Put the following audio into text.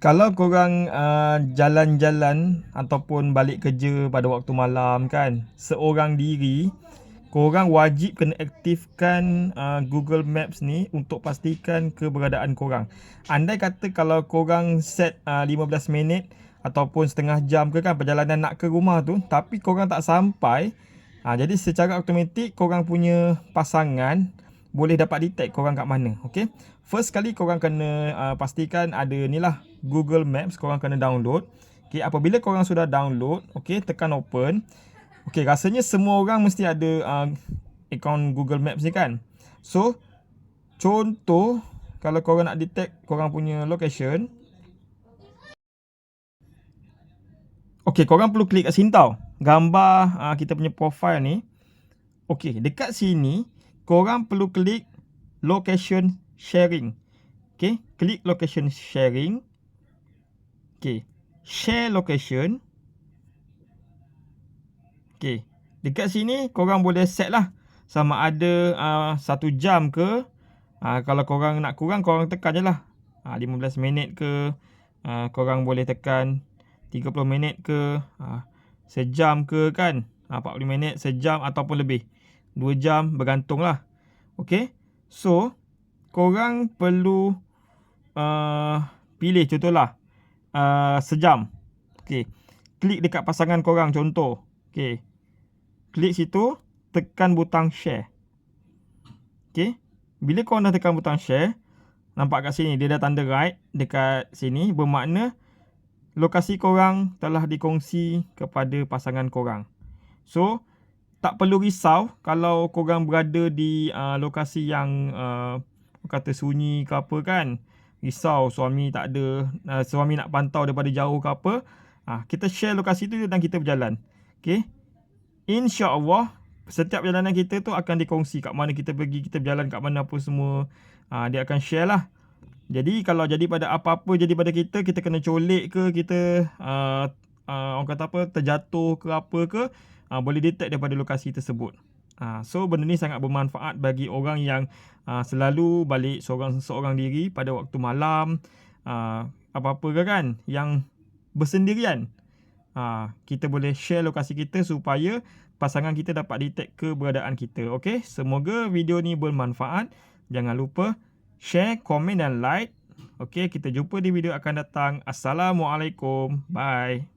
Kalau korang jalan-jalan ataupun balik kerja pada waktu malam kan, seorang diri, korang wajib kena aktifkan Google Maps ni untuk pastikan keberadaan korang. Andai kata kalau korang set 15 minit ataupun setengah jam ke kan perjalanan nak ke rumah tu, tapi korang tak sampai, jadi secara automatik korang punya pasangan boleh dapat detect korang kat mana. Okay, first kali korang kena pastikan ada ni lah Google Maps, korang kena download. Okay, apabila korang sudah download, okay, tekan open. Okay, rasanya semua orang mesti ada akaun Google Maps ni kan. So contoh kalau korang nak detect korang punya location, okay, korang perlu klik kat sini tau, gambar kita punya profile ni. Okay, dekat sini korang perlu klik location sharing. Okay, klik location sharing. Okay, share location. Okay, dekat sini korang boleh set lah sama ada 1 jam ke. Kalau korang nak kurang, korang tekan je lah 15 minit ke, korang boleh tekan 30 minit ke, sejam ke kan, 40 minit, sejam ataupun lebih, 2 jam, bergantung lah. Okay, so korang perlu pilih contohlah sejam. Okay, klik dekat pasangan korang contoh. Okay, klik situ, tekan butang share. Okay, bila korang dah tekan butang share, nampak kat sini dia dah tanda right dekat sini, bermakna lokasi korang telah dikongsi kepada pasangan korang. So tak perlu risau kalau korang berada di lokasi yang kata sunyi ke apa kan. Risau suami tak ada, suami nak pantau daripada jauh ke apa. Kita share lokasi tu dan kita berjalan. Okay, InsyaAllah setiap perjalanan kita tu akan dikongsi kat mana kita pergi, kita berjalan kat mana apa semua. Dia akan share lah. Jadi kalau jadi pada apa-apa jadi pada kita, kita kena colek ke, kita orang kata apa, terjatuh ke apa ke, boleh detect daripada lokasi tersebut. So benda ni sangat bermanfaat bagi orang yang selalu balik seorang diri pada waktu malam, apa-apa ke kan, yang bersendirian. Kita boleh share lokasi kita supaya pasangan kita dapat detect keberadaan kita. Okay, semoga video ni bermanfaat. Jangan lupa share, komen dan like. Okay, kita jumpa di video akan datang. Assalamualaikum. Bye.